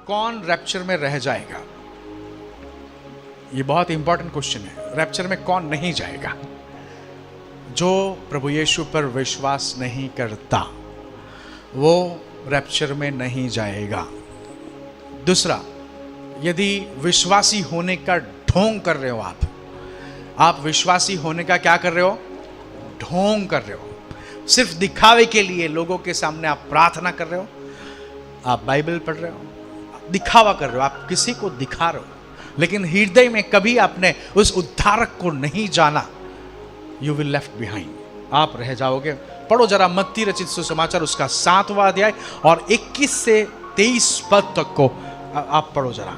कौन रैप्चर में रह जाएगा? ये बहुत इंपॉर्टेंट क्वेश्चन है। रैप्चर में कौन नहीं जाएगा? जो प्रभु यीशु पर विश्वास नहीं करता वो रैप्चर में नहीं जाएगा। दूसरा, यदि विश्वासी होने का ढोंग कर रहे हो आप विश्वासी होने का क्या कर रहे हो? ढोंग कर रहे हो। सिर्फ दिखावे के लिए लोगों के सामने आप प्रार्थना कर रहे हो, आप बाइबल पढ़ रहे हो, दिखावा कर रहे हो, आप किसी को दिखा रहे हो, लेकिन हृदय में कभी आपने उस उद्धारक को नहीं जाना। यू विल लेफ्ट बिहाइंड, आप रह जाओगे। पढ़ो जरा मत्ती रचित सुसमाचार उसका 7वां अध्याय और 21 से 23 पद तक को आप पढ़ो जरा।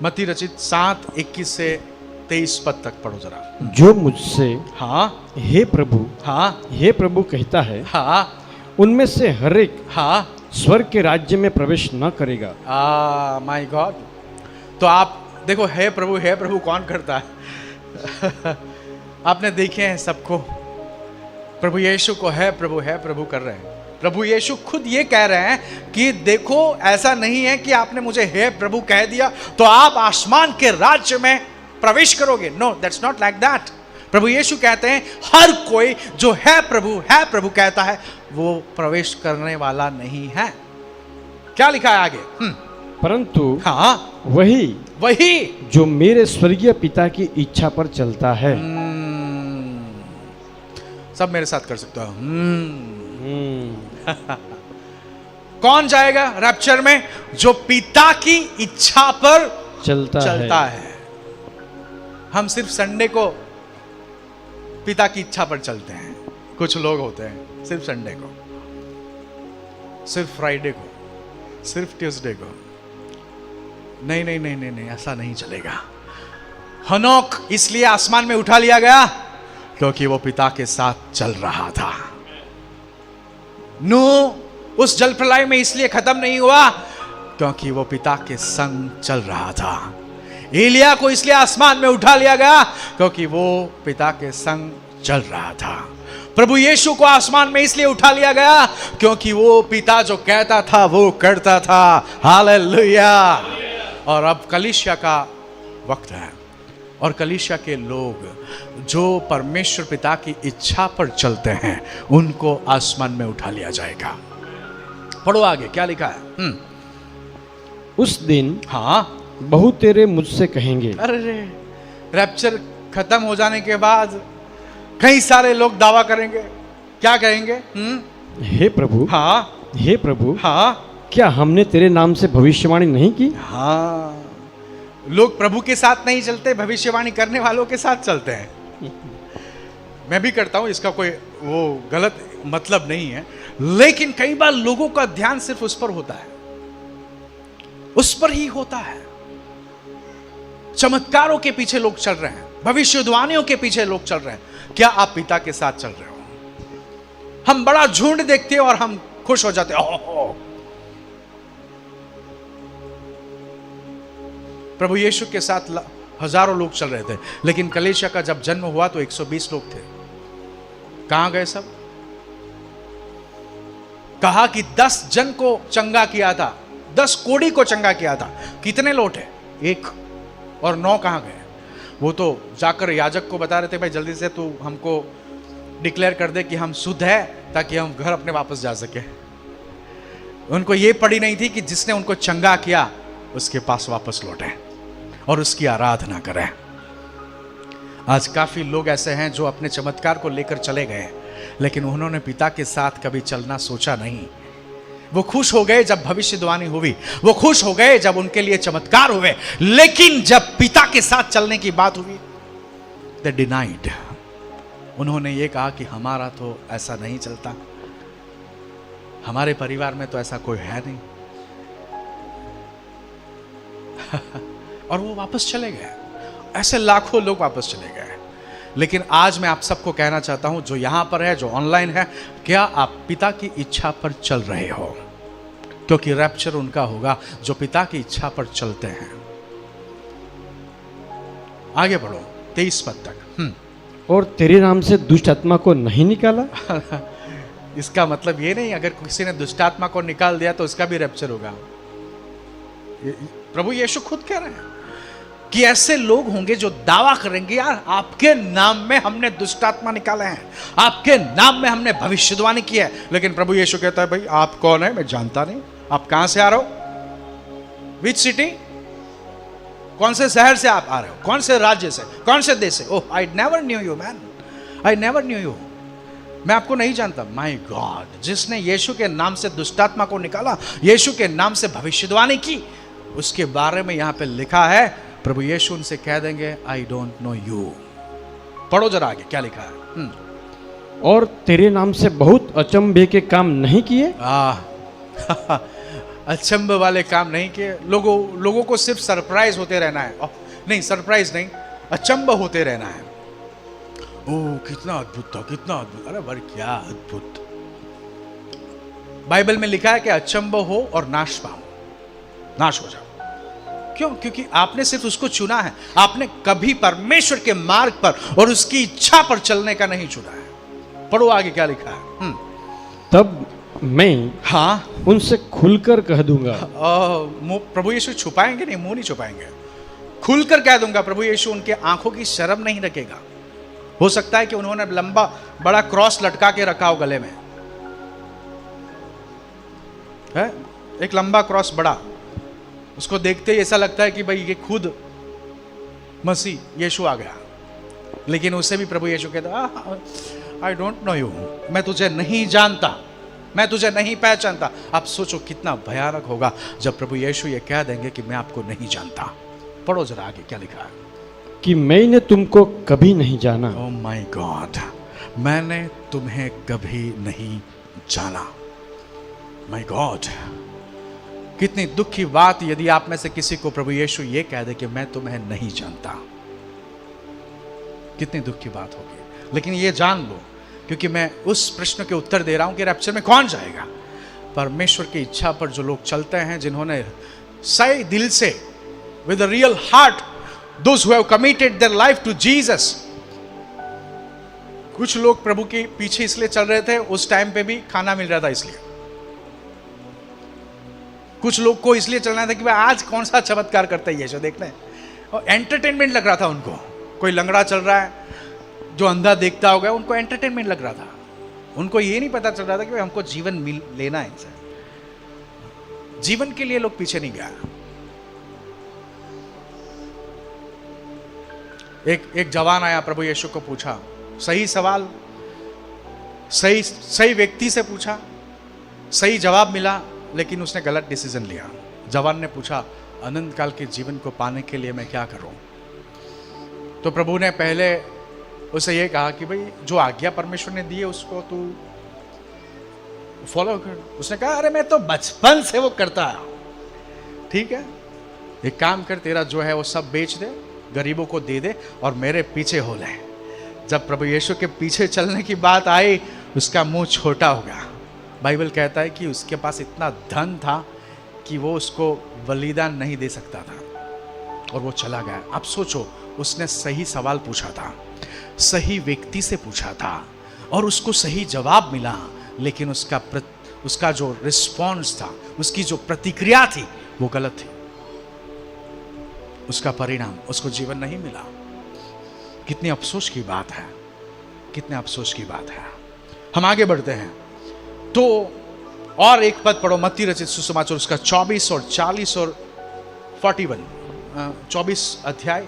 मत्ती रचित 7:21 से 23 पद तक पढ़ो जरा। जो मुझसे हाँ हे प्रभु कहता है, हाँ उनमें से हर एक हाँ स्वर्ग के राज्य में प्रवेश न करेगा। My God. तो आप देखो, हे प्रभु कौन करता है? आपने देखे हैं सबको, प्रभु यीशु को है प्रभु कर रहे हैं। प्रभु यीशु खुद ये कह रहे हैं कि देखो, ऐसा नहीं है कि आपने मुझे हे प्रभु कह दिया तो आप आसमान के राज्य में प्रवेश करोगे। No, that's not like that. प्रभु यीशु कहते हैं हर कोई जो है प्रभु कहता है वो प्रवेश करने वाला नहीं है। क्या लिखा है आगे? परंतु हाँ वही जो मेरे स्वर्गीय पिता की इच्छा पर चलता है। सब मेरे साथ कर सकते हो। कौन जाएगा रैप्चर में? जो पिता की इच्छा पर चलता है। हम सिर्फ संडे को पिता की इच्छा पर चलते हैं। कुछ लोग होते हैं सिर्फ संडे को, सिर्फ फ्राइडे को, सिर्फ ट्यूसडे को। नहीं, ऐसा नहीं चलेगा। हनोक इसलिए आसमान में उठा लिया गया क्योंकि वो पिता के साथ चल रहा था। नूह उस जल प्रलय में इसलिए खत्म नहीं हुआ क्योंकि वो पिता के संग चल रहा था। एलिया को इसलिए आसमान में उठा लिया गया क्योंकि वो पिता के संग चल रहा था। प्रभु यीशु को आसमान में इसलिए उठा लिया गया क्योंकि वो पिता जो कहता था वो करता था। हालेलुया। और अब कलीसिया का वक्त है और कलीसिया के लोग जो परमेश्वर पिता की इच्छा पर चलते हैं उनको आसमान में उठा लिया जाएगा। पढ़ो आगे क्या लिखा है? उस दिन हाँ बहुत तेरे मुझसे कहेंगे। अरे रैप्चर खत्म हो जाने के बाद कई सारे लोग दावा करेंगे। क्या कहेंगे? हे प्रभु हाँ क्या हमने तेरे नाम से भविष्यवाणी नहीं की? हाँ, लोग प्रभु के साथ नहीं चलते, भविष्यवाणी करने वालों के साथ चलते हैं। मैं भी करता हूं, इसका कोई वो गलत मतलब नहीं है, लेकिन कई बार लोगों का ध्यान सिर्फ उस पर होता है, उस पर ही होता है। चमत्कारों के पीछे लोग चल रहे हैं, भविष्यवाणियों के पीछे लोग चल रहे हैं। क्या आप पिता के साथ चल रहे हो? हम बड़ा झुंड देखते हैं और हम खुश हो जाते हैं। प्रभु यीशु के साथ हजारों लोग चल रहे थे, लेकिन कलीसिया का जब जन्म हुआ तो 120 लोग थे। कहां गए सब? कहा कि 10 जन को चंगा किया था, 10 कोड़ी को चंगा किया था। कितने लौटे? 1। और 9 कहां गए? वो तो जाकर याजक को बता रहे थे, भाई जल्दी से तू हमको डिक्लेयर कर दे कि हम शुद्ध है ताकि हम घर अपने वापस जा सके। उनको ये पड़ी नहीं थी कि जिसने उनको चंगा किया उसके पास वापस लौटे और उसकी आराधना करें। आज काफी लोग ऐसे हैं जो अपने चमत्कार को लेकर चले गए, लेकिन उन्होंने पिता के साथ कभी चलना सोचा नहीं। वो खुश हो गए जब भविष्यवाणी हुई, वो खुश हो गए जब उनके लिए चमत्कार हुए, लेकिन जब पिता के साथ चलने की बात हुई दे डिनाइड। उन्होंने ये कहा कि हमारा तो ऐसा नहीं चलता, हमारे परिवार में तो ऐसा कोई है नहीं। और वो वापस चले गए। ऐसे लाखों लोग वापस चले गए। लेकिन आज मैं आप सबको कहना चाहता हूं, जो यहां पर है, जो ऑनलाइन है, क्या आप पिता की इच्छा पर चल रहे हो? क्योंकि रैप्चर उनका होगा जो पिता की इच्छा पर चलते हैं। आगे बढ़ो 23 पद तक। और तेरे नाम से दुष्ट आत्मा को नहीं निकाला? इसका मतलब ये नहीं अगर किसी ने दुष्टात्मा को निकाल दिया तो उसका भी रैप्चर होगा। प्रभु यीशु खुद कह रहे हैं कि ऐसे लोग होंगे जो दावा करेंगे, यार आपके नाम में हमने दुष्टात्मा निकाले हैं, आपके नाम में हमने भविष्यवाणी की है। लेकिन प्रभु यीशु कहता है, भाई आप कौन है, मैं जानता नहीं, आप कहां से आ रहे हो, विच सिटी, कौन से शहर से आप आ रहे हो, कौन से राज्य से, कौन से देश से, oh I never knew you man, I never knew you, मैं आपको नहीं जानता। माय गॉड, जिसने यीशु के नाम से दुष्टात्मा को निकाला, यीशु के नाम से भविष्यवाणी की, उसके बारे में यहां पे लिखा है, प्रभु यीशु उनसे कह देंगे आई डोंट नो यू। पढ़ो जरा आगे क्या लिखा है। और तेरे नाम से बहुत अचंभे के काम नहीं किए। अचंभ वाले काम नहीं किए। लोगों को सिर्फ सरप्राइज होते रहना है, नहीं सरप्राइज नहीं, अचंभ होते रहना है। ओह कितना अद्भुत था, कितना अद्भुत, अरे भाई क्या अद्भुत। बाइबल में लिखा है कि अचंभ हो और नाश पाओ, नाश हो जाओ। क्यों? क्योंकि आपने सिर्फ उसको चुना है, आपने कभी परमेश्वर के मार्ग पर और उसकी इच्छा पर चलने का नहीं चुना है। पढ़ो आगे क्या लिखा है। तब मैं हाँ उनसे खुलकर कह दूंगा। प्रभु यीशु छुपाएंगे नहीं, मुंह नहीं छुपाएंगे, खुलकर कह दूंगा। प्रभु यीशु उनके आंखों की शर्म नहीं रखेगा। हो सकता है कि उन्होंने लंबा बड़ा क्रॉस लटका के रखा हो गले में, है एक लंबा क्रॉस बड़ा, उसको देखते ही ऐसा लगता है कि भाई ये खुद मसीह यीशु आ गया। लेकिन उससे भी प्रभु यीशु कहता आई डोंट नो यू, मैं तुझे नहीं जानता, मैं तुझे नहीं पहचानता। आप सोचो कितना भयानक होगा जब प्रभु यीशु ये कह देंगे कि मैं आपको नहीं जानता। पढ़ो जरा आगे क्या लिखा है। कि मैंने तुमको कभी नहीं जाना। ओह माय गॉड, मैंने तुम्हें कभी नहीं जाना। माय गॉड, कितनी दुख की बात यदि आप में से किसी को प्रभु यीशु ये कह दे कि मैं तुम्हें नहीं जानता। कितनी दुख की बात होगी। लेकिन ये जान लो, क्योंकि मैं उस प्रश्न के उत्तर दे रहा हूं कि रैप्चर में कौन जाएगा। परमेश्वर की इच्छा पर जो लोग चलते हैं, जिन्होंने सही दिल से with a real heart, those who have committed their life to Jesus. कुछ लोग प्रभु के पीछे इसलिए चल रहे थे, उस टाइम पे भी खाना मिल रहा था इसलिए। कुछ लोग को इसलिए चलना था कि भाई आज कौन सा चमत्कार करता है यीशु देखने, और एंटरटेनमेंट लग रहा था उनको। कोई लंगड़ा चल रहा है, जो अंधा देखता होगा, उनको एंटरटेनमेंट लग रहा था। उनको ये नहीं पता चल रहा था कि भाई हमको जीवन लेना है इनसे। जीवन के लिए लोग पीछे नहीं गया। एक जवान आया, प्रभु यीशु को पूछा, सही सवाल, सही व्यक्ति से पूछा, सही जवाब मिला, लेकिन उसने गलत डिसीजन लिया। जवान ने पूछा, अनंत काल के जीवन को पाने के लिए मैं क्या करूं? तो प्रभु ने पहले उसे ये कहा कि भाई जो आज्ञा परमेश्वर ने दी है उसको तू फॉलो कर। उसने कहा, अरे मैं तो बचपन से वो करता है। ठीक है, एक काम कर, तेरा जो है वो सब बेच दे, गरीबों को दे दे और मेरे पीछे हो ले। जब प्रभु यीशु के पीछे चलने की बात आई, उसका मुंह छोटा हो गया। बाइबल कहता है कि उसके पास इतना धन था कि वो उसको बलिदान नहीं दे सकता था, और वो चला गया। अब सोचो, उसने सही सवाल पूछा था, सही व्यक्ति से पूछा था, और उसको सही जवाब मिला, लेकिन उसका जो रिस्पॉन्स था, उसकी जो प्रतिक्रिया थी, वो गलत थी। उसका परिणाम, उसको जीवन नहीं मिला। कितनी अफसोस की बात है, कितने अफसोस की बात है। हम आगे बढ़ते हैं तो और एक पद पढ़ो, मत्ती रचित सुसमाचार उसका 24 और 40 और 41, 24 अध्याय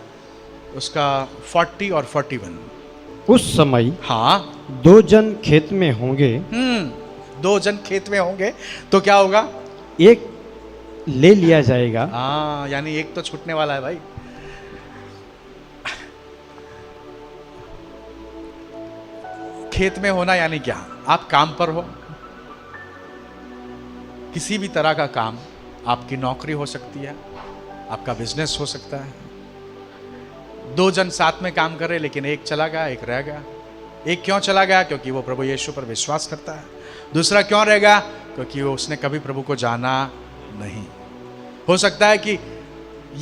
उसका 40 और 41। उस समय हाँ, 2 जन खेत में होंगे। 2 जन खेत में होंगे तो क्या होगा? एक ले लिया जाएगा। हाँ, यानी एक तो छूटने वाला है भाई। खेत में होना यानी क्या? आप काम पर हो, किसी भी तरह का काम, आपकी नौकरी हो सकती है, आपका बिजनेस हो सकता है। 2 जन साथ में काम कर रहे, लेकिन एक चला गया, एक रह गया। एक क्यों चला गया? क्योंकि वो प्रभु यीशु पर विश्वास करता है। दूसरा क्यों रह गया? क्योंकि वो उसने कभी प्रभु को जाना नहीं। हो सकता है कि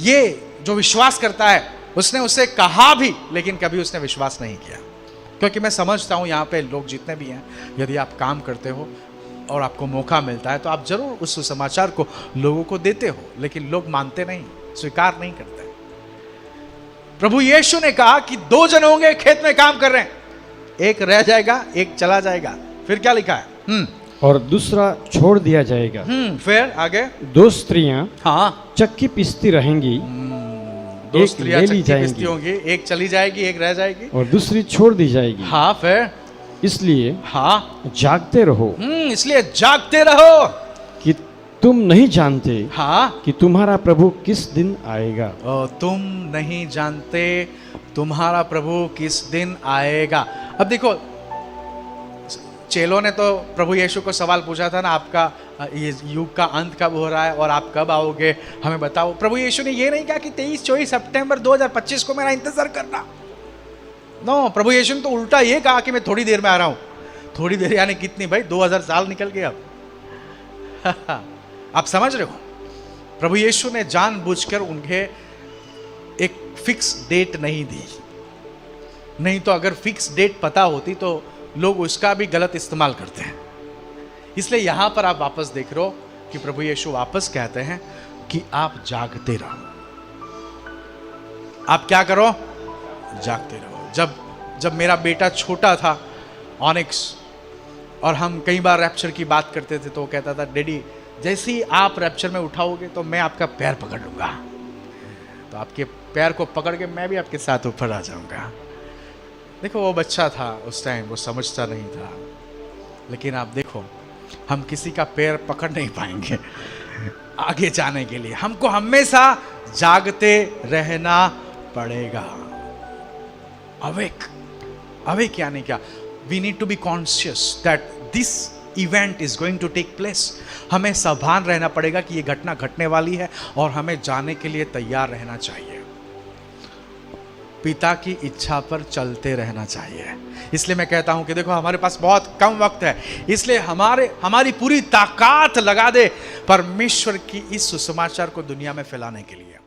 ये जो विश्वास करता है, उसने उसे कहा भी, लेकिन कभी उसने विश्वास नहीं किया। क्योंकि मैं समझता हूँ यहाँ पे लोग जितने भी हैं, यदि आप काम करते हो और आपको मौका मिलता है तो आप जरूर उस सुसमाचार को लोगों को देते हो, लेकिन लोग मानते नहीं, स्वीकार नहीं करते। प्रभु यीशु ने कहा कि 2 जन होंगे खेत में काम कर रहे हैं, एक रह जाएगा, एक चला जाएगा। फिर क्या लिखा है? और दूसरा छोड़ दिया जाएगा। फिर आगे 2 स्त्रियां हाँ, चक्की पीसती रहेंगी, 2 एक स्त्रियां ले ली चक्की पिसती जाएंगी होंगी, एक चली जाएगी, एक रह जाएगी और दूसरी छोड़ दी जाएगी। हाँ, फिर इसलिए हाँ, जागते रहो इसलिए जागते रहो कि तुम नहीं जानते हाँ, कि तुम्हारा प्रभु किस दिन आएगा। तुम नहीं जानते तुम्हारा प्रभु किस दिन आएगा। अब देखो, चेलों ने तो प्रभु यीशु को सवाल पूछा था ना, आपका ये युग का अंत कब हो रहा है और आप कब आओगे, हमें बताओ। प्रभु यीशु ने ये नहीं कहा कि 23-24 सितंबर 2025 को मेरा इंतजार करना। नो, प्रभु यीशु ने तो उल्टा ये कहा कि मैं थोड़ी देर में आ रहा हूं। थोड़ी देर यानी कितनी भाई? 2000 साल निकल गए अब। आप समझ रहे हो? प्रभु यीशु ने जानबूझकर उन्हें एक फिक्स डेट नहीं दी, नहीं तो अगर फिक्स डेट पता होती तो लोग उसका भी गलत इस्तेमाल करते हैं। इसलिए यहां पर आप वापस देख रहे हो कि प्रभु यीशु वापस कहते हैं कि आप जागते रहो। आप क्या करो? जागते रहो। जब मेरा बेटा छोटा था ऑनिक्स, और हम कई बार रैप्चर की बात करते थे, तो वो कहता था, डैडी जैसे ही आप रैप्चर में उठाओगे तो मैं आपका पैर पकड़ लूंगा। तो आपके पैर को पकड़ के मैं भी आपके साथ ऊपर आ जाऊंगा। देखो, वो बच्चा था उस टाइम, वो समझता नहीं था। लेकिन आप देखो, हम किसी का पैर पकड़ नहीं पाएंगे आगे जाने के लिए। हमको हमेशा जागते रहना पड़ेगा। अवेक यानी क्या? We need to be conscious that this event is going to take place. हमें सावधान रहना पड़ेगा कि ये घटना घटने वाली है और हमें जाने के लिए तैयार रहना चाहिए। पिता की इच्छा पर चलते रहना चाहिए। इसलिए मैं कहता हूं कि देखो, हमारे पास बहुत कम वक्त है, इसलिए हमारी पूरी ताकत लगा दे परमेश्वर की इस सुसमाचार को दुनिया में फैलाने के लिए।